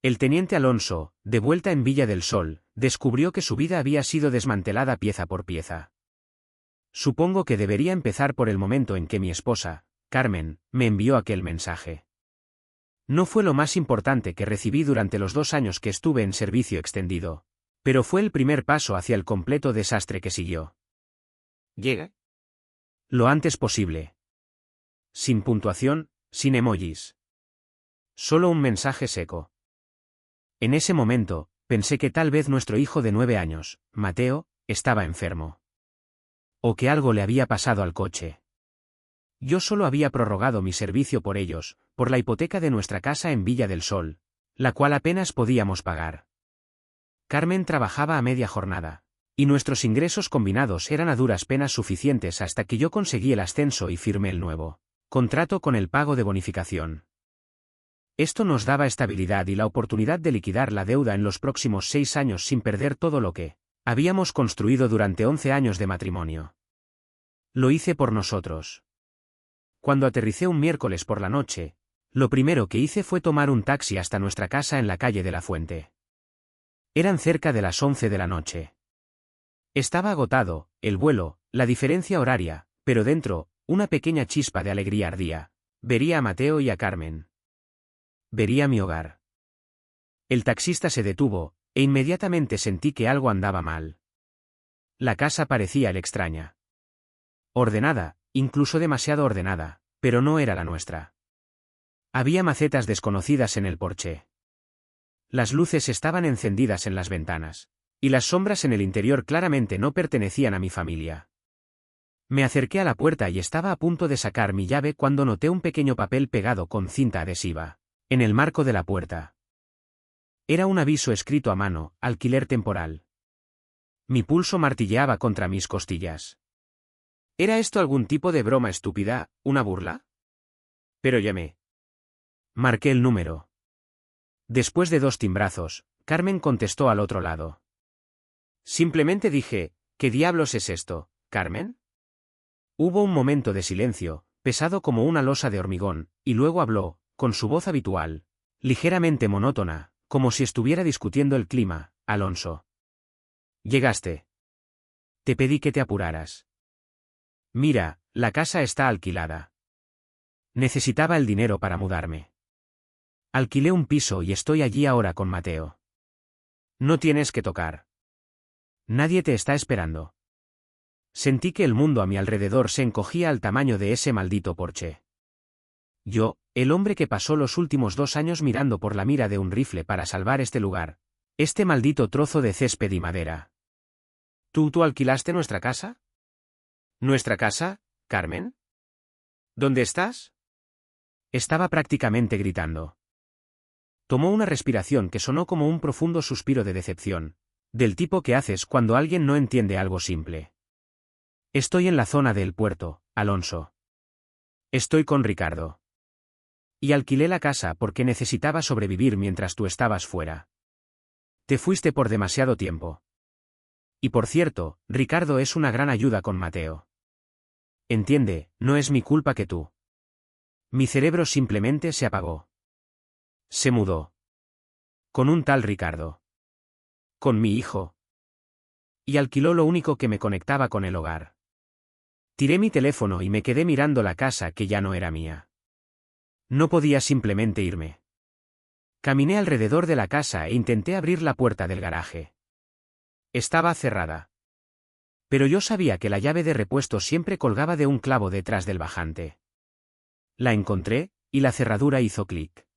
El teniente Alonso, de vuelta en Villa del Sol, descubrió que su vida había sido desmantelada pieza por pieza. Supongo que debería empezar por el momento en que mi esposa, Carmen, me envió aquel mensaje. No fue lo más importante que recibí durante los 2 años que estuve en servicio extendido, pero fue el primer paso hacia el completo desastre que siguió. Llega. Lo antes posible. Sin puntuación, sin emojis. Solo un mensaje seco. En ese momento, pensé que tal vez nuestro hijo de 9 años, Mateo, estaba enfermo. O que algo le había pasado al coche. Yo solo había prorrogado mi servicio por ellos, por la hipoteca de nuestra casa en Villa del Sol, la cual apenas podíamos pagar. Carmen trabajaba a media jornada, y nuestros ingresos combinados eran a duras penas suficientes hasta que yo conseguí el ascenso y firmé el nuevo contrato con el pago de bonificación. Esto nos daba estabilidad y la oportunidad de liquidar la deuda en los próximos 6 años sin perder todo lo que habíamos construido durante 11 años de matrimonio. Lo hice por nosotros. Cuando aterricé un miércoles por la noche, lo primero que hice fue tomar un taxi hasta nuestra casa en la calle de la Fuente. Eran cerca de las 11 de la noche. Estaba agotado, el vuelo, la diferencia horaria, pero dentro, una pequeña chispa de alegría ardía. Vería a Mateo y a Carmen. Vería mi hogar. El taxista se detuvo, e inmediatamente sentí que algo andaba mal. La casa parecía extraña. Ordenada, incluso demasiado ordenada, pero no era la nuestra. Había macetas desconocidas en el porche. Las luces estaban encendidas en las ventanas, y las sombras en el interior claramente no pertenecían a mi familia. Me acerqué a la puerta y estaba a punto de sacar mi llave cuando noté un pequeño papel pegado con cinta adhesiva en el marco de la puerta. Era un aviso escrito a mano, alquiler temporal. Mi pulso martilleaba contra mis costillas. ¿Era esto algún tipo de broma estúpida, una burla? Pero llamé. Marqué el número. Después de 2 timbrazos, Carmen contestó al otro lado. Simplemente dije, ¿qué diablos es esto, Carmen? Hubo un momento de silencio, pesado como una losa de hormigón, y luego habló, con su voz habitual, ligeramente monótona, como si estuviera discutiendo el clima, Alonso. Llegaste. Te pedí que te apuraras. Mira, la casa está alquilada. Necesitaba el dinero para mudarme. Alquilé un piso y estoy allí ahora con Mateo. No tienes que tocar. Nadie te está esperando. Sentí que el mundo a mi alrededor se encogía al tamaño de ese maldito porche. Yo, el hombre que pasó los últimos 2 años mirando por la mira de un rifle para salvar este lugar, este maldito trozo de césped y madera. ¿Tú alquilaste nuestra casa? ¿Nuestra casa, Carmen? ¿Dónde estás? Estaba prácticamente gritando. Tomó una respiración que sonó como un profundo suspiro de decepción, del tipo que haces cuando alguien no entiende algo simple. Estoy en la zona del puerto, Alonso. Estoy con Ricardo. Y alquilé la casa porque necesitaba sobrevivir mientras tú estabas fuera. Te fuiste por demasiado tiempo. Y por cierto, Ricardo es una gran ayuda con Mateo. Entiende, no es mi culpa que tú. Mi cerebro simplemente se apagó. Se mudó. Con un tal Ricardo. Con mi hijo. Y alquiló lo único que me conectaba con el hogar. Tiré mi teléfono y me quedé mirando la casa que ya no era mía. No podía simplemente irme. Caminé alrededor de la casa e intenté abrir la puerta del garaje. Estaba cerrada. Pero yo sabía que la llave de repuesto siempre colgaba de un clavo detrás del bajante. La encontré, y la cerradura hizo clic.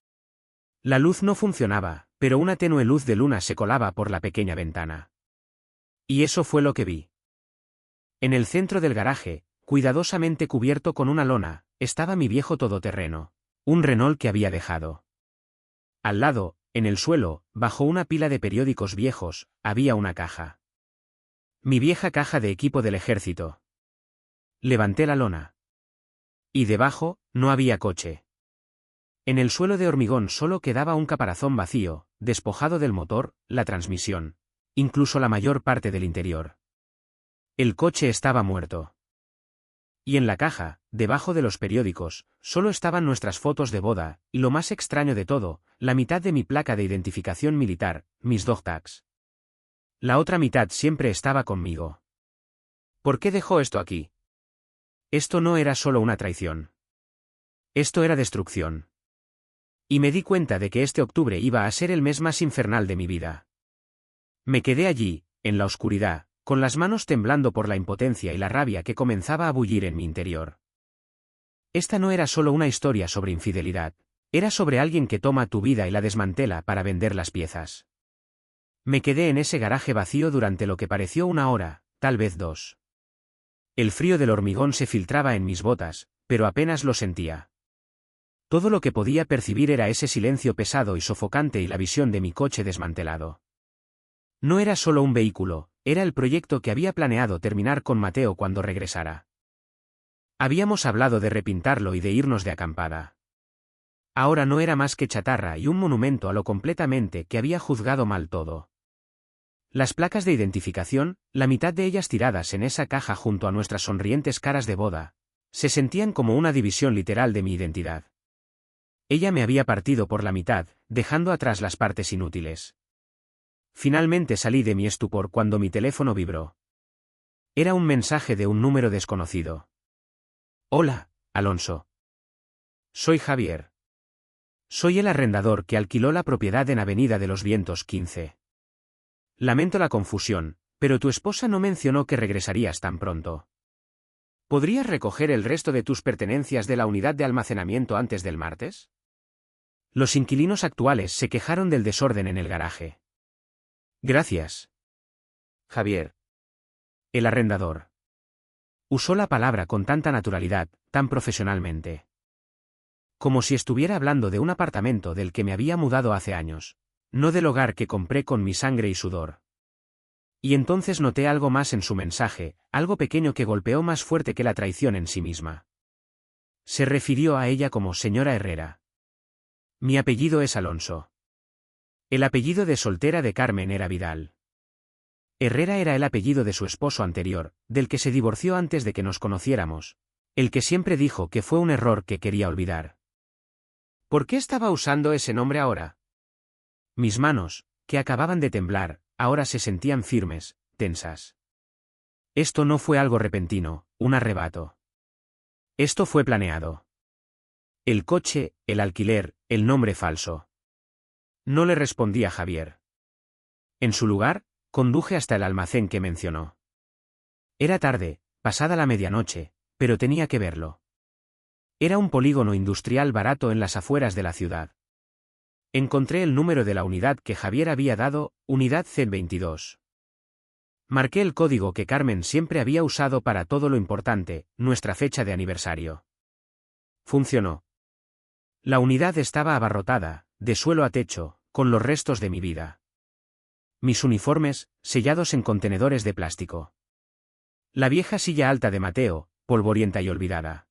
La luz no funcionaba, pero una tenue luz de luna se colaba por la pequeña ventana. Y eso fue lo que vi. En el centro del garaje, cuidadosamente cubierto con una lona, estaba mi viejo todoterreno, un Renault que había dejado. Al lado, en el suelo, bajo una pila de periódicos viejos, había una caja. Mi vieja caja de equipo del ejército. Levanté la lona. Y debajo, no había coche. En el suelo de hormigón solo quedaba un caparazón vacío, despojado del motor, la transmisión, incluso la mayor parte del interior. El coche estaba muerto. Y en la caja, debajo de los periódicos, solo estaban nuestras fotos de boda, y lo más extraño de todo, la mitad de mi placa de identificación militar, mis dog tags. La otra mitad siempre estaba conmigo. ¿Por qué dejó esto aquí? Esto no era solo una traición. Esto era destrucción. Y me di cuenta de que este octubre iba a ser el mes más infernal de mi vida. Me quedé allí, en la oscuridad, con las manos temblando por la impotencia y la rabia que comenzaba a bullir en mi interior. Esta no era solo una historia sobre infidelidad, era sobre alguien que toma tu vida y la desmantela para vender las piezas. Me quedé en ese garaje vacío durante lo que pareció 1 hora, tal vez 2. El frío del hormigón se filtraba en mis botas, pero apenas lo sentía. Todo lo que podía percibir era ese silencio pesado y sofocante y la visión de mi coche desmantelado. No era solo un vehículo, era el proyecto que había planeado terminar con Mateo cuando regresara. Habíamos hablado de repintarlo y de irnos de acampada. Ahora no era más que chatarra y un monumento a lo completamente que había juzgado mal todo. Las placas de identificación, la mitad de ellas tiradas en esa caja junto a nuestras sonrientes caras de boda, se sentían como una división literal de mi identidad. Ella me había partido por la mitad, dejando atrás las partes inútiles. Finalmente salí de mi estupor cuando mi teléfono vibró. Era un mensaje de un número desconocido. Hola, Alonso. Soy Javier. Soy el arrendador que alquiló la propiedad en Avenida de los Vientos 15. Lamento la confusión, pero tu esposa no mencionó que regresarías tan pronto. ¿Podrías recoger el resto de tus pertenencias de la unidad de almacenamiento antes del martes? Los inquilinos actuales se quejaron del desorden en el garaje. Gracias. Javier. El arrendador. Usó la palabra con tanta naturalidad, tan profesionalmente. Como si estuviera hablando de un apartamento del que me había mudado hace años, no del hogar que compré con mi sangre y sudor. Y entonces noté algo más en su mensaje, algo pequeño que golpeó más fuerte que la traición en sí misma. Se refirió a ella como señora Herrera. Mi apellido es Alonso. El apellido de soltera de Carmen era Vidal. Herrera era el apellido de su esposo anterior, del que se divorció antes de que nos conociéramos, el que siempre dijo que fue un error que quería olvidar. ¿Por qué estaba usando ese nombre ahora? Mis manos, que acababan de temblar, ahora se sentían firmes, tensas. Esto no fue algo repentino, un arrebato. Esto fue planeado. El coche, el alquiler, el nombre falso. No le respondí a Javier. En su lugar, conduje hasta el almacén que mencionó. Era tarde, pasada la medianoche, pero tenía que verlo. Era un polígono industrial barato en las afueras de la ciudad. Encontré el número de la unidad que Javier había dado, unidad C22. Marqué el código que Carmen siempre había usado para todo lo importante, nuestra fecha de aniversario. Funcionó. La unidad estaba abarrotada, de suelo a techo, con los restos de mi vida. Mis uniformes, sellados en contenedores de plástico. La vieja silla alta de Mateo, polvorienta y olvidada.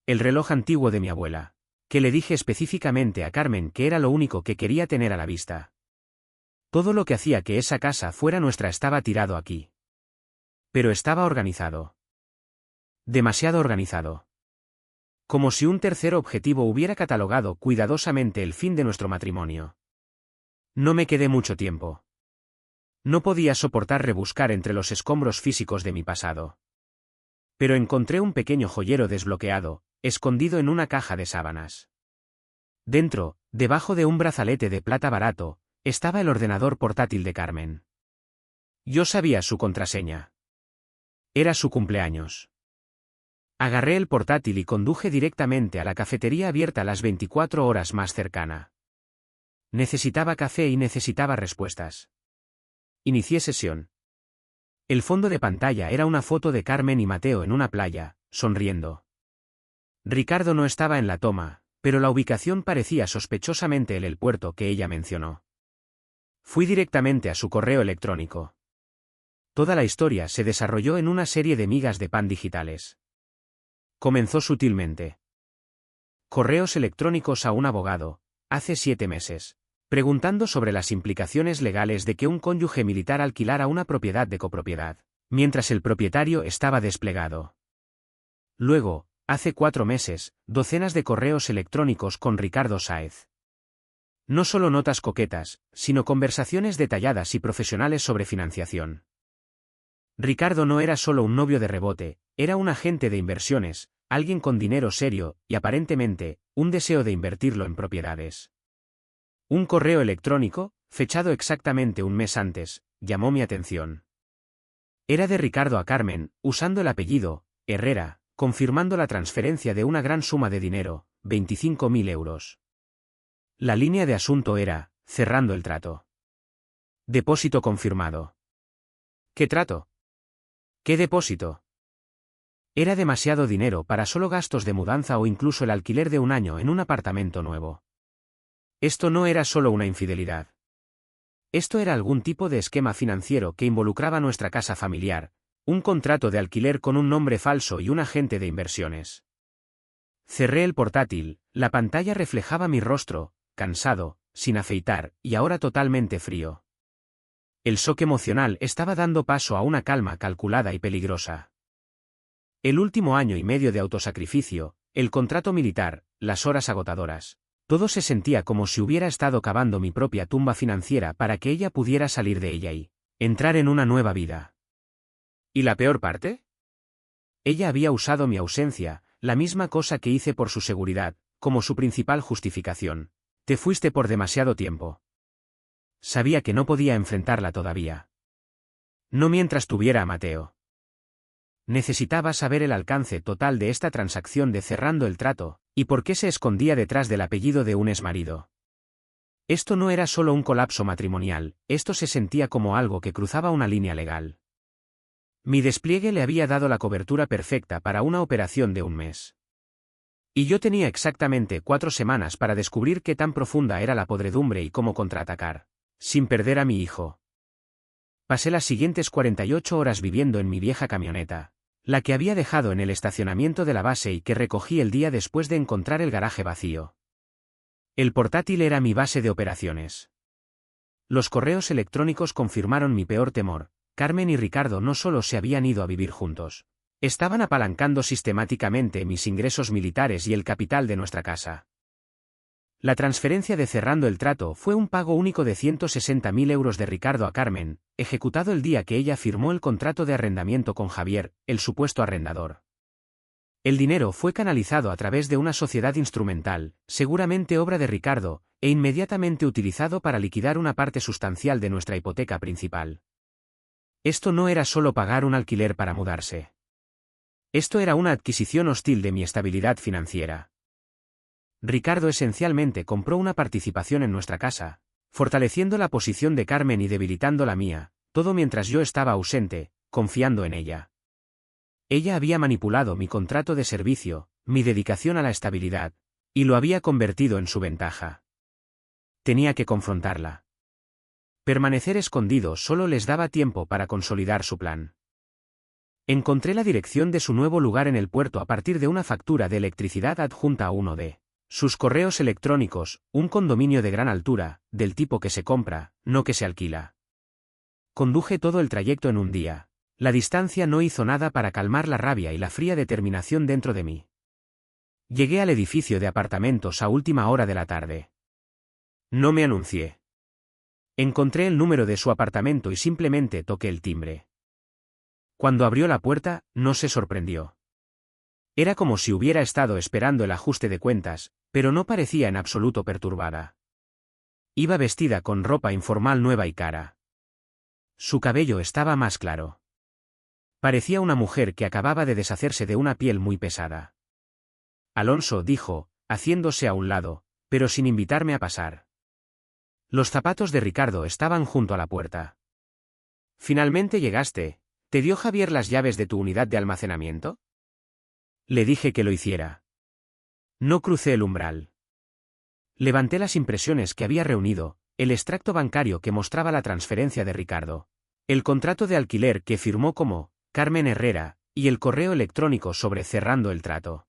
El reloj antiguo de mi abuela, que le dije específicamente a Carmen que era lo único que quería tener a la vista. Todo lo que hacía que esa casa fuera nuestra estaba tirado aquí. Pero estaba organizado. Demasiado organizado. Como si un tercer objetivo hubiera catalogado cuidadosamente el fin de nuestro matrimonio. No me quedé mucho tiempo. No podía soportar rebuscar entre los escombros físicos de mi pasado. Pero encontré un pequeño joyero desbloqueado, escondido en una caja de sábanas. Dentro, debajo de un brazalete de plata barato, estaba el ordenador portátil de Carmen. Yo sabía su contraseña. Era su cumpleaños. Agarré el portátil y conduje directamente a la cafetería abierta las 24 horas más cercana. Necesitaba café y necesitaba respuestas. Inicié sesión. El fondo de pantalla era una foto de Carmen y Mateo en una playa, sonriendo. Ricardo no estaba en la toma, pero la ubicación parecía sospechosamente el puerto que ella mencionó. Fui directamente a su correo electrónico. Toda la historia se desarrolló en una serie de migas de pan digitales. Comenzó sutilmente. Correos electrónicos a un abogado, hace 7 meses, preguntando sobre las implicaciones legales de que un cónyuge militar alquilara una propiedad de copropiedad, mientras el propietario estaba desplegado. Luego, hace 4 meses, docenas de correos electrónicos con Ricardo Sáez. No solo notas coquetas, sino conversaciones detalladas y profesionales sobre financiación. Ricardo no era solo un novio de rebote, era un agente de inversiones, alguien con dinero serio, y aparentemente, un deseo de invertirlo en propiedades. Un correo electrónico, fechado exactamente un mes antes, llamó mi atención. Era de Ricardo a Carmen, usando el apellido, Herrera, confirmando la transferencia de una gran suma de dinero, 25.000 euros. La línea de asunto era, cerrando el trato. Depósito confirmado. ¿Qué trato? ¿Qué depósito? Era demasiado dinero para solo gastos de mudanza o incluso el alquiler de un año en un apartamento nuevo. Esto no era solo una infidelidad. Esto era algún tipo de esquema financiero que involucraba nuestra casa familiar, un contrato de alquiler con un nombre falso y un agente de inversiones. Cerré el portátil, la pantalla reflejaba mi rostro, cansado, sin afeitar, y ahora totalmente frío. El shock emocional estaba dando paso a una calma calculada y peligrosa. El último año y medio de autosacrificio, el contrato militar, las horas agotadoras. Todo se sentía como si hubiera estado cavando mi propia tumba financiera para que ella pudiera salir de ella y entrar en una nueva vida. ¿Y la peor parte? Ella había usado mi ausencia, la misma cosa que hice por su seguridad, como su principal justificación. Te fuiste por demasiado tiempo. Sabía que no podía enfrentarla todavía. No mientras tuviera a Mateo. Necesitaba saber el alcance total de esta transacción de cerrando el trato, y por qué se escondía detrás del apellido de un exmarido. Esto no era solo un colapso matrimonial, esto se sentía como algo que cruzaba una línea legal. Mi despliegue le había dado la cobertura perfecta para una operación de un mes. Y yo tenía exactamente 4 semanas para descubrir qué tan profunda era la podredumbre y cómo contraatacar, sin perder a mi hijo. Pasé las siguientes 48 horas viviendo en mi vieja camioneta, la que había dejado en el estacionamiento de la base y que recogí el día después de encontrar el garaje vacío. El portátil era mi base de operaciones. Los correos electrónicos confirmaron mi peor temor. Carmen y Ricardo no solo se habían ido a vivir juntos. Estaban apalancando sistemáticamente mis ingresos militares y el capital de nuestra casa. La transferencia de cerrando el trato fue un pago único de 160.000 euros de Ricardo a Carmen, ejecutado el día que ella firmó el contrato de arrendamiento con Javier, el supuesto arrendador. El dinero fue canalizado a través de una sociedad instrumental, seguramente obra de Ricardo, e inmediatamente utilizado para liquidar una parte sustancial de nuestra hipoteca principal. Esto no era solo pagar un alquiler para mudarse. Esto era una adquisición hostil de mi estabilidad financiera. Ricardo esencialmente compró una participación en nuestra casa, fortaleciendo la posición de Carmen y debilitando la mía, todo mientras yo estaba ausente, confiando en ella. Ella había manipulado mi contrato de servicio, mi dedicación a la estabilidad, y lo había convertido en su ventaja. Tenía que confrontarla. Permanecer escondido solo les daba tiempo para consolidar su plan. Encontré la dirección de su nuevo lugar en el puerto a partir de una factura de electricidad adjunta a uno de sus correos electrónicos, un condominio de gran altura, del tipo que se compra, no que se alquila. Conduje todo el trayecto en un día. La distancia no hizo nada para calmar la rabia y la fría determinación dentro de mí. Llegué al edificio de apartamentos a última hora de la tarde. No me anuncié. Encontré el número de su apartamento y simplemente toqué el timbre. Cuando abrió la puerta, no se sorprendió. Era como si hubiera estado esperando el ajuste de cuentas, pero no parecía en absoluto perturbada. Iba vestida con ropa informal nueva y cara. Su cabello estaba más claro. Parecía una mujer que acababa de deshacerse de una piel muy pesada. Alonso, dijo, haciéndose a un lado, pero sin invitarme a pasar. Los zapatos de Ricardo estaban junto a la puerta. «Finalmente llegaste. ¿Te dio Javier las llaves de tu unidad de almacenamiento?» Le dije que lo hiciera. No crucé el umbral. Levanté las impresiones que había reunido, el extracto bancario que mostraba la transferencia de Ricardo, el contrato de alquiler que firmó como Carmen Herrera, y el correo electrónico sobre cerrando el trato.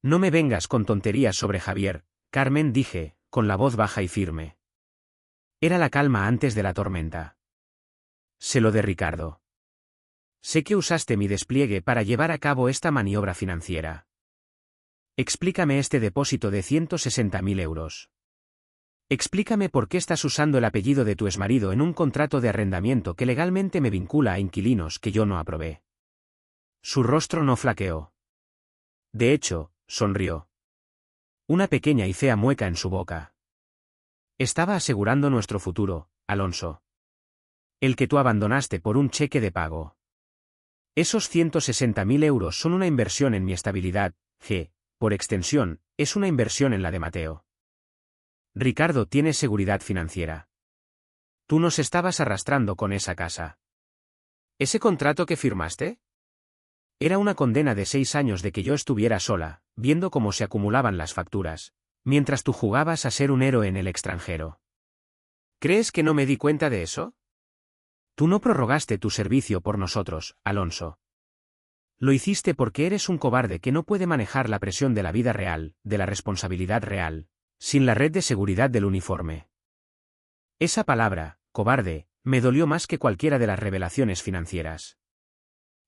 «No me vengas con tonterías sobre Javier, Carmen», dije, con la voz baja y firme. Era la calma antes de la tormenta. «Sé lo de Ricardo. Sé que usaste mi despliegue para llevar a cabo esta maniobra financiera. Explícame este depósito de 160.000 euros. Explícame por qué estás usando el apellido de tu exmarido en un contrato de arrendamiento que legalmente me vincula a inquilinos que yo no aprobé. Su rostro no flaqueó. De hecho, sonrió. Una pequeña y fea mueca en su boca. Estaba asegurando nuestro futuro, Alonso. El que tú abandonaste por un cheque de pago. Esos 160.000 euros son una inversión en mi estabilidad, por extensión, es una inversión en la de Mateo. Ricardo tiene seguridad financiera. Tú nos estabas arrastrando con esa casa. ¿Ese contrato que firmaste? Era una condena de 6 años de que yo estuviera sola, viendo cómo se acumulaban las facturas, mientras tú jugabas a ser un héroe en el extranjero. ¿Crees que no me di cuenta de eso? Tú no prorrogaste tu servicio por nosotros, Alonso. Lo hiciste porque eres un cobarde que no puede manejar la presión de la vida real, de la responsabilidad real, sin la red de seguridad del uniforme. Esa palabra, cobarde, me dolió más que cualquiera de las revelaciones financieras.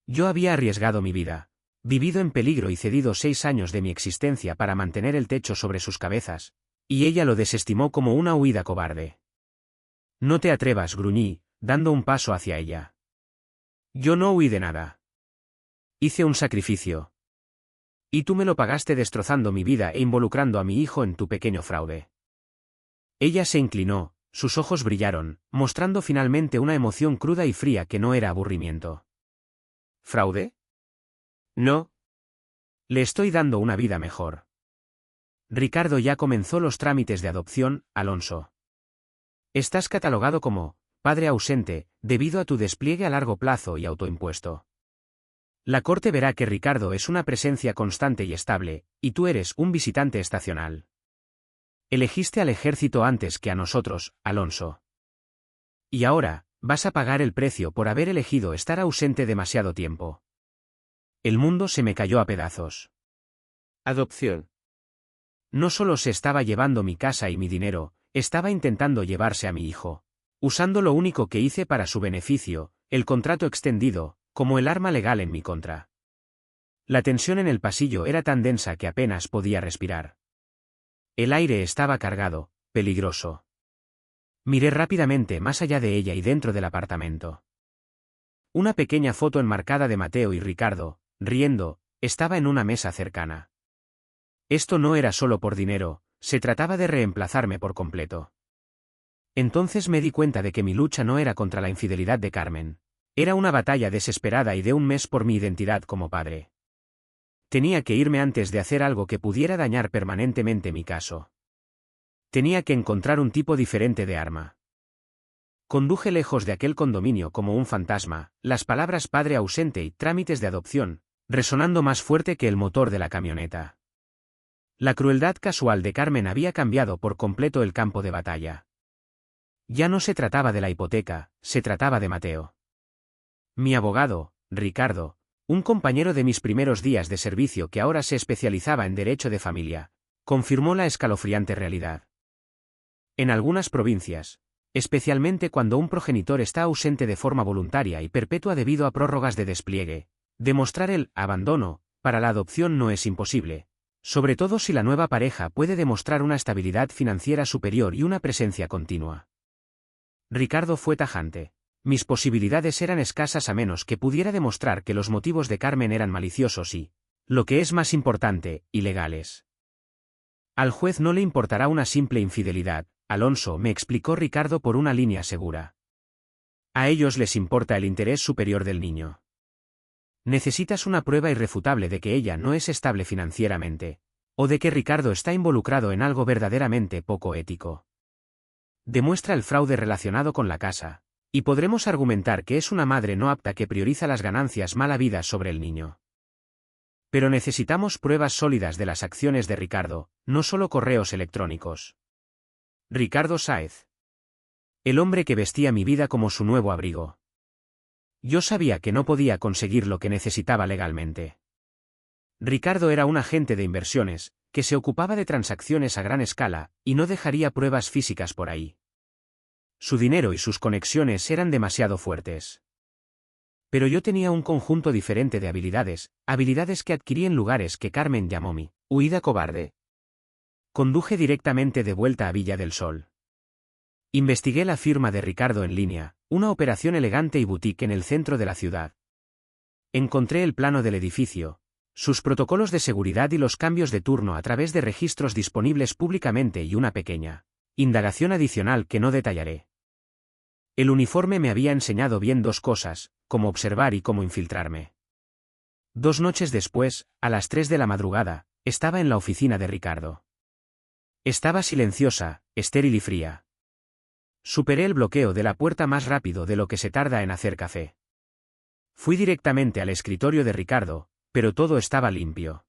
Yo había arriesgado mi vida, vivido en peligro y cedido 6 años de mi existencia para mantener el techo sobre sus cabezas, y ella lo desestimó como una huida cobarde. No te atrevas, gruñí, dando un paso hacia ella. Yo no huí de nada. Hice un sacrificio. Y tú me lo pagaste destrozando mi vida e involucrando a mi hijo en tu pequeño fraude. Ella se inclinó, sus ojos brillaron, mostrando finalmente una emoción cruda y fría que no era aburrimiento. ¿Fraude? No. Le estoy dando una vida mejor. Ricardo ya comenzó los trámites de adopción, Alonso. Estás catalogado como padre ausente, debido a tu despliegue a largo plazo y autoimpuesto. La corte verá que Ricardo es una presencia constante y estable, y tú eres un visitante estacional. Elegiste al ejército antes que a nosotros, Alonso. Y ahora, vas a pagar el precio por haber elegido estar ausente demasiado tiempo. El mundo se me cayó a pedazos. Adopción. No solo se estaba llevando mi casa y mi dinero, estaba intentando llevarse a mi hijo. Usando lo único que hice para su beneficio, el contrato extendido, como el arma legal en mi contra. La tensión en el pasillo era tan densa que apenas podía respirar. El aire estaba cargado, peligroso. Miré rápidamente más allá de ella y dentro del apartamento. Una pequeña foto enmarcada de Mateo y Ricardo, riendo, estaba en una mesa cercana. Esto no era solo por dinero, se trataba de reemplazarme por completo. Entonces me di cuenta de que mi lucha no era contra la infidelidad de Carmen. Era una batalla desesperada y de un mes por mi identidad como padre. Tenía que irme antes de hacer algo que pudiera dañar permanentemente mi caso. Tenía que encontrar un tipo diferente de arma. Conduje lejos de aquel condominio como un fantasma, las palabras padre ausente y trámites de adopción, resonando más fuerte que el motor de la camioneta. La crueldad casual de Carmen había cambiado por completo el campo de batalla. Ya no se trataba de la hipoteca, se trataba de Mateo. Mi abogado, Ricardo, un compañero de mis primeros días de servicio que ahora se especializaba en derecho de familia, confirmó la escalofriante realidad. En algunas provincias, especialmente cuando un progenitor está ausente de forma voluntaria y perpetua debido a prórrogas de despliegue, demostrar el abandono para la adopción no es imposible, sobre todo si la nueva pareja puede demostrar una estabilidad financiera superior y una presencia continua. Ricardo fue tajante. Mis posibilidades eran escasas a menos que pudiera demostrar que los motivos de Carmen eran maliciosos y, lo que es más importante, ilegales. Al juez no le importará una simple infidelidad, Alonso, me explicó Ricardo por una línea segura. A ellos les importa el interés superior del niño. Necesitas una prueba irrefutable de que ella no es estable financieramente, o de que Ricardo está involucrado en algo verdaderamente poco ético. Demuestra el fraude relacionado con la casa, y podremos argumentar que es una madre no apta que prioriza las ganancias mal habidas sobre el niño. Pero necesitamos pruebas sólidas de las acciones de Ricardo, no solo correos electrónicos. Ricardo Sáez. El hombre que vestía mi vida como su nuevo abrigo. Yo sabía que no podía conseguir lo que necesitaba legalmente. Ricardo era un agente de inversiones, que se ocupaba de transacciones a gran escala, y no dejaría pruebas físicas por ahí. Su dinero y sus conexiones eran demasiado fuertes. Pero yo tenía un conjunto diferente de habilidades que adquirí en lugares que Carmen llamó mi huida cobarde. Conduje directamente de vuelta a Villa del Sol. Investigué la firma de Ricardo en línea, una operación elegante y boutique en el centro de la ciudad. Encontré el plano del edificio, sus protocolos de seguridad y los cambios de turno a través de registros disponibles públicamente y una pequeña indagación adicional que no detallaré. El uniforme me había enseñado bien dos cosas, cómo observar y cómo infiltrarme. 2 noches después, a las 3 de la madrugada, estaba en la oficina de Ricardo. Estaba silenciosa, estéril y fría. Superé el bloqueo de la puerta más rápido de lo que se tarda en hacer café. Fui directamente al escritorio de Ricardo, pero todo estaba limpio.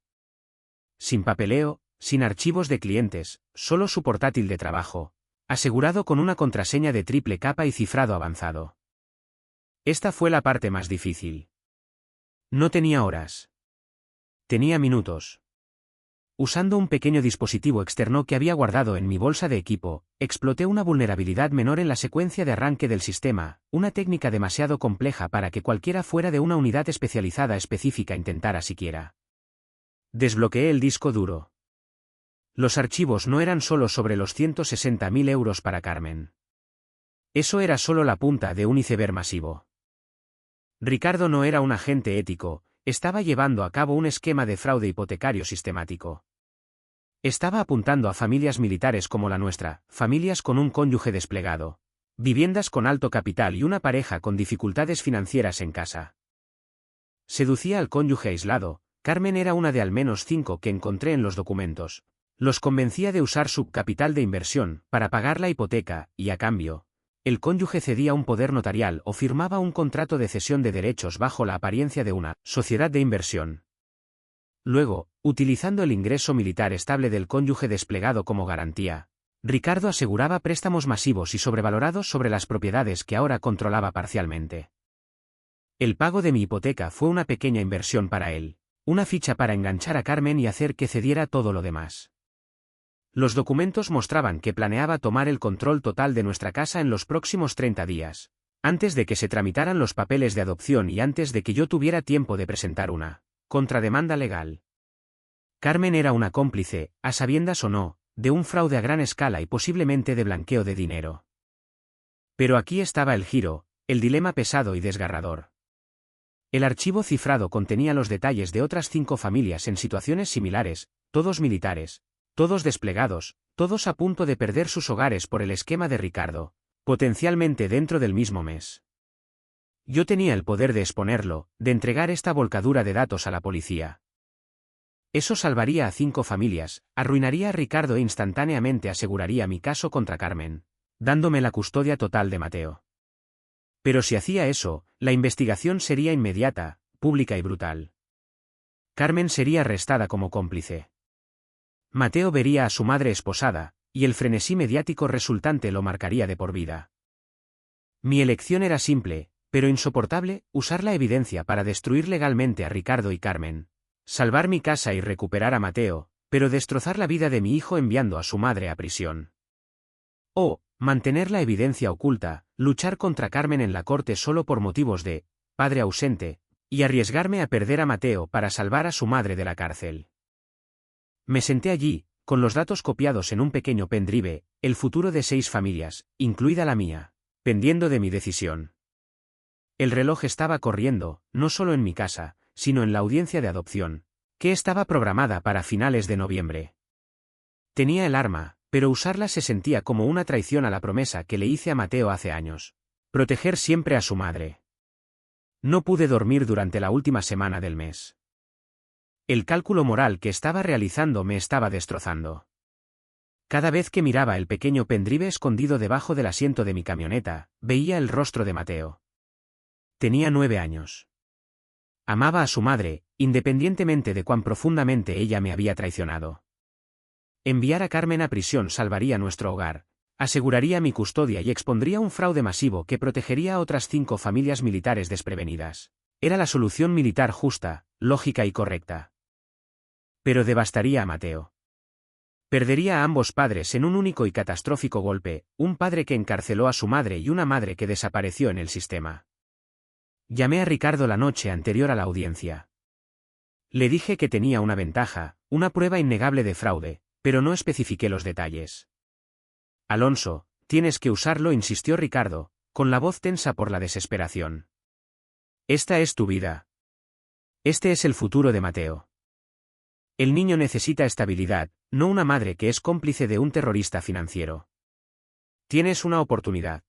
Sin papeleo, sin archivos de clientes, solo su portátil de trabajo, asegurado con una contraseña de triple capa y cifrado avanzado. Esta fue la parte más difícil. No tenía horas. Tenía minutos. Usando un pequeño dispositivo externo que había guardado en mi bolsa de equipo, exploté una vulnerabilidad menor en la secuencia de arranque del sistema, una técnica demasiado compleja para que cualquiera fuera de una unidad especializada específica intentara siquiera. Desbloqueé el disco duro. Los archivos no eran solo sobre los 160.000 euros para Carmen. Eso era solo la punta de un iceberg masivo. Ricardo no era un agente ético, estaba llevando a cabo un esquema de fraude hipotecario sistemático. Estaba apuntando a familias militares como la nuestra, familias con un cónyuge desplegado, viviendas con alto capital y una pareja con dificultades financieras en casa. Seducía al cónyuge aislado, Carmen era una de al menos 5 que encontré en los documentos. Los convencía de usar su capital de inversión para pagar la hipoteca, y a cambio, el cónyuge cedía un poder notarial o firmaba un contrato de cesión de derechos bajo la apariencia de una sociedad de inversión. Luego, utilizando el ingreso militar estable del cónyuge desplegado como garantía, Ricardo aseguraba préstamos masivos y sobrevalorados sobre las propiedades que ahora controlaba parcialmente. El pago de mi hipoteca fue una pequeña inversión para él, una ficha para enganchar a Carmen y hacer que cediera todo lo demás. Los documentos mostraban que planeaba tomar el control total de nuestra casa en los próximos 30 días, antes de que se tramitaran los papeles de adopción y antes de que yo tuviera tiempo de presentar una contrademanda legal. Carmen era una cómplice, a sabiendas o no, de un fraude a gran escala y posiblemente de blanqueo de dinero. Pero aquí estaba el giro, el dilema pesado y desgarrador. El archivo cifrado contenía los detalles de otras 5 familias en situaciones similares, todos militares, todos desplegados, todos a punto de perder sus hogares por el esquema de Ricardo, potencialmente dentro del mismo mes. Yo tenía el poder de exponerlo, de entregar esta volcadura de datos a la policía. Eso salvaría a 5 familias, arruinaría a Ricardo e instantáneamente aseguraría mi caso contra Carmen, dándome la custodia total de Mateo. Pero si hacía eso, la investigación sería inmediata, pública y brutal. Carmen sería arrestada como cómplice. Mateo vería a su madre esposada, y el frenesí mediático resultante lo marcaría de por vida. Mi elección era simple, pero insoportable: usar la evidencia para destruir legalmente a Ricardo y Carmen, salvar mi casa y recuperar a Mateo, pero destrozar la vida de mi hijo enviando a su madre a prisión. O, mantener la evidencia oculta, luchar contra Carmen en la corte solo por motivos de padre ausente, y arriesgarme a perder a Mateo para salvar a su madre de la cárcel. Me senté allí, con los datos copiados en un pequeño pendrive, el futuro de 6 familias, incluida la mía, pendiendo de mi decisión. El reloj estaba corriendo, no solo en mi casa, sino en la audiencia de adopción, que estaba programada para finales de noviembre. Tenía el arma, pero usarla se sentía como una traición a la promesa que le hice a Mateo hace años: proteger siempre a su madre. No pude dormir durante la última semana del mes. El cálculo moral que estaba realizando me estaba destrozando. Cada vez que miraba el pequeño pendrive escondido debajo del asiento de mi camioneta, veía el rostro de Mateo. Tenía 9 años. Amaba a su madre, independientemente de cuán profundamente ella me había traicionado. Enviar a Carmen a prisión salvaría nuestro hogar, aseguraría mi custodia y expondría un fraude masivo que protegería a otras 5 familias militares desprevenidas. Era la solución militar justa, lógica y correcta. Pero devastaría a Mateo. Perdería a ambos padres en un único y catastrófico golpe, un padre que encarceló a su madre y una madre que desapareció en el sistema. Llamé a Ricardo la noche anterior a la audiencia. Le dije que tenía una ventaja, una prueba innegable de fraude, pero no especifiqué los detalles. Alonso, tienes que usarlo, insistió Ricardo, con la voz tensa por la desesperación. Esta es tu vida. Este es el futuro de Mateo. El niño necesita estabilidad, no una madre que es cómplice de un terrorista financiero. Tienes una oportunidad.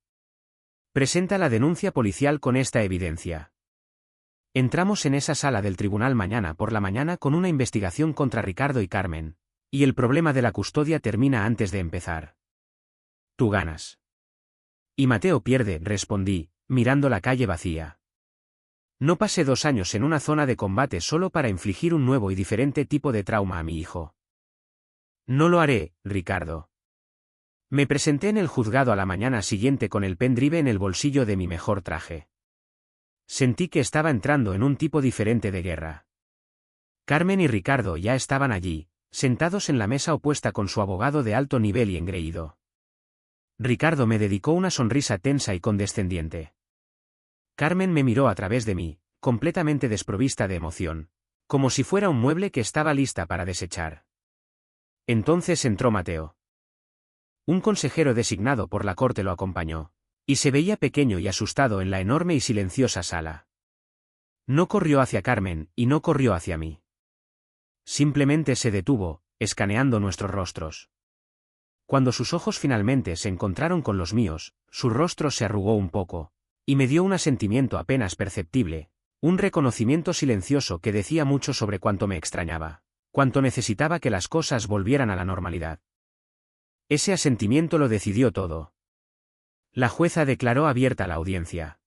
Presenta la denuncia policial con esta evidencia. Entramos en esa sala del tribunal mañana por la mañana con una investigación contra Ricardo y Carmen, y el problema de la custodia termina antes de empezar. Tú ganas. Y Mateo pierde, respondí, mirando la calle vacía. No pasé 2 años en una zona de combate solo para infligir un nuevo y diferente tipo de trauma a mi hijo. No lo haré, Ricardo. Me presenté en el juzgado a la mañana siguiente con el pendrive en el bolsillo de mi mejor traje. Sentí que estaba entrando en un tipo diferente de guerra. Carmen y Ricardo ya estaban allí, sentados en la mesa opuesta con su abogado de alto nivel y engreído. Ricardo me dedicó una sonrisa tensa y condescendiente. Carmen me miró a través de mí, completamente desprovista de emoción, como si fuera un mueble que estaba lista para desechar. Entonces entró Mateo. Un consejero designado por la corte lo acompañó, y se veía pequeño y asustado en la enorme y silenciosa sala. No corrió hacia Carmen y no corrió hacia mí. Simplemente se detuvo, escaneando nuestros rostros. Cuando sus ojos finalmente se encontraron con los míos, su rostro se arrugó un poco, y me dio un asentimiento apenas perceptible, un reconocimiento silencioso que decía mucho sobre cuánto me extrañaba, cuánto necesitaba que las cosas volvieran a la normalidad. Ese asentimiento lo decidió todo. La jueza declaró abierta la audiencia.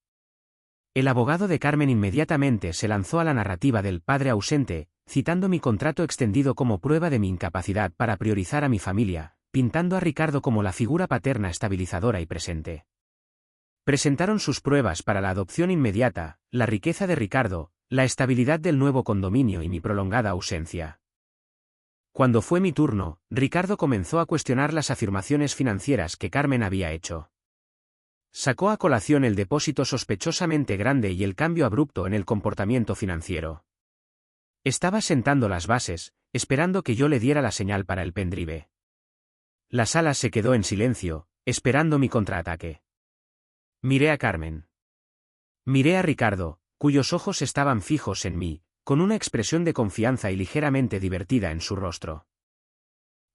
El abogado de Carmen inmediatamente se lanzó a la narrativa del padre ausente, citando mi contrato extendido como prueba de mi incapacidad para priorizar a mi familia, pintando a Ricardo como la figura paterna estabilizadora y presente. Presentaron sus pruebas para la adopción inmediata, la riqueza de Ricardo, la estabilidad del nuevo condominio y mi prolongada ausencia. Cuando fue mi turno, Ricardo comenzó a cuestionar las afirmaciones financieras que Carmen había hecho. Sacó a colación el depósito sospechosamente grande y el cambio abrupto en el comportamiento financiero. Estaba sentando las bases, esperando que yo le diera la señal para el pendrive. La sala se quedó en silencio, esperando mi contraataque. Miré a Carmen. Miré a Ricardo, cuyos ojos estaban fijos en mí, con una expresión de confianza y ligeramente divertida en su rostro.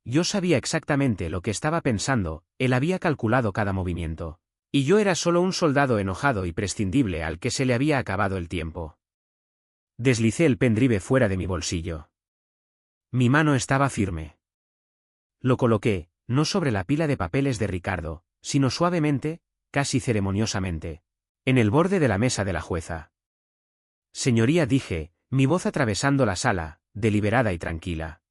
Yo sabía exactamente lo que estaba pensando, él había calculado cada movimiento. Y yo era solo un soldado enojado y prescindible al que se le había acabado el tiempo. Deslicé el pendrive fuera de mi bolsillo. Mi mano estaba firme. Lo coloqué, no sobre la pila de papeles de Ricardo, sino suavemente, casi ceremoniosamente, en el borde de la mesa de la jueza. Señoría, dije, mi voz atravesando la sala, deliberada y tranquila.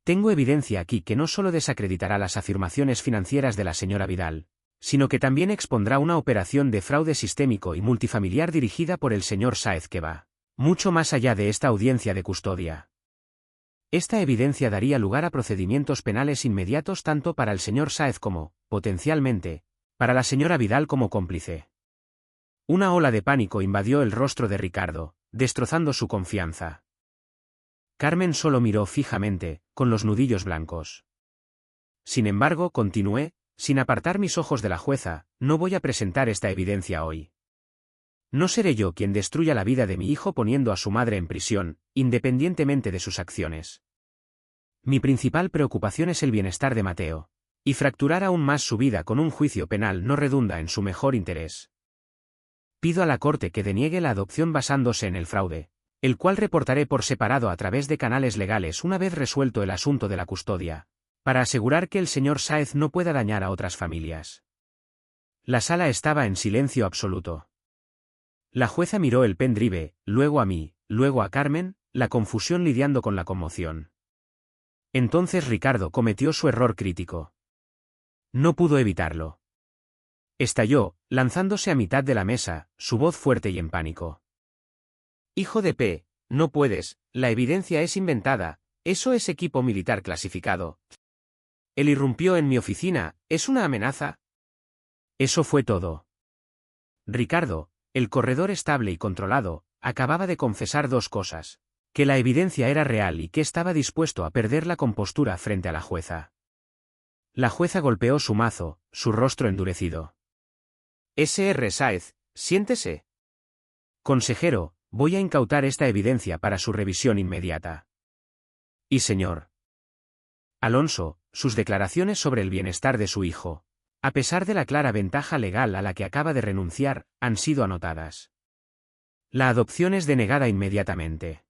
Tengo evidencia aquí que no solo desacreditará las afirmaciones financieras de la señora Vidal, sino que también expondrá una operación de fraude sistémico y multifamiliar dirigida por el señor Sáez que va mucho más allá de esta audiencia de custodia. Esta evidencia daría lugar a procedimientos penales inmediatos tanto para el señor Sáez como, potencialmente, para la señora Vidal como cómplice. Una ola de pánico invadió el rostro de Ricardo, destrozando su confianza. Carmen solo miró fijamente, con los nudillos blancos. Sin embargo, continué, sin apartar mis ojos de la jueza, no voy a presentar esta evidencia hoy. No seré yo quien destruya la vida de mi hijo poniendo a su madre en prisión, independientemente de sus acciones. Mi principal preocupación es el bienestar de Mateo, y fracturar aún más su vida con un juicio penal no redunda en su mejor interés. Pido a la Corte que deniegue la adopción basándose en el fraude, el cual reportaré por separado a través de canales legales una vez resuelto el asunto de la custodia, para asegurar que el señor Sáez no pueda dañar a otras familias. La sala estaba en silencio absoluto. La jueza miró el pendrive, luego a mí, luego a Carmen, la confusión lidiando con la conmoción. Entonces Ricardo cometió su error crítico. No pudo evitarlo. Estalló, lanzándose a mitad de la mesa, su voz fuerte y en pánico. Hijo de P, no puedes, la evidencia es inventada, eso es equipo militar clasificado. Él irrumpió en mi oficina, ¿es una amenaza? Eso fue todo. Ricardo, El corredor estable y controlado, acababa de confesar dos cosas: que la evidencia era real y que estaba dispuesto a perder la compostura frente a la jueza. La jueza golpeó su mazo, su rostro endurecido. Sr. Sáez, siéntese. Consejero, voy a incautar esta evidencia para su revisión inmediata. Y señor Alonso, sus declaraciones sobre el bienestar de su hijo, a pesar de la clara ventaja legal a la que acaba de renunciar, han sido anotadas. La adopción es denegada inmediatamente.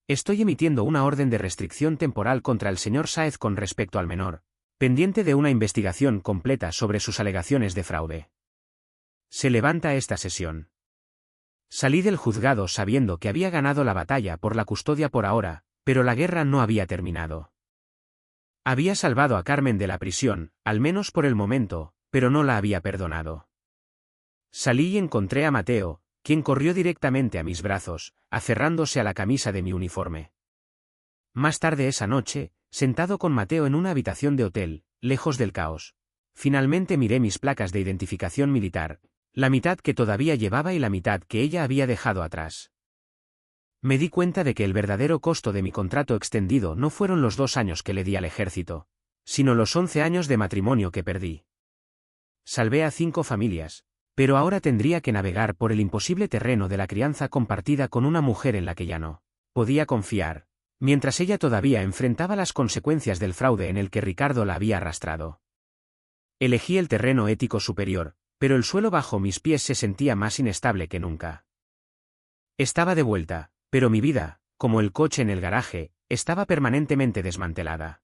Estoy emitiendo una orden de restricción temporal contra el señor Sáez con respecto al menor, pendiente de una investigación completa sobre sus alegaciones de fraude. Se levanta esta sesión. Salí del juzgado sabiendo que había ganado la batalla por la custodia por ahora, pero la guerra no había terminado. Había salvado a Carmen de la prisión, al menos por el momento, pero no la había perdonado. Salí y encontré a Mateo, quien corrió directamente a mis brazos, aferrándose a la camisa de mi uniforme. Más tarde esa noche, sentado con Mateo en una habitación de hotel, lejos del caos, finalmente miré mis placas de identificación militar, la mitad que todavía llevaba y la mitad que ella había dejado atrás. Me di cuenta de que el verdadero costo de mi contrato extendido no fueron los 2 años que le di al ejército, sino los 11 años de matrimonio que perdí. Salvé a 5 familias, pero ahora tendría que navegar por el imposible terreno de la crianza compartida con una mujer en la que ya no podía confiar, mientras ella todavía enfrentaba las consecuencias del fraude en el que Ricardo la había arrastrado. Elegí el terreno ético superior, pero el suelo bajo mis pies se sentía más inestable que nunca. Estaba de vuelta, pero mi vida, como el coche en el garaje, estaba permanentemente desmantelada.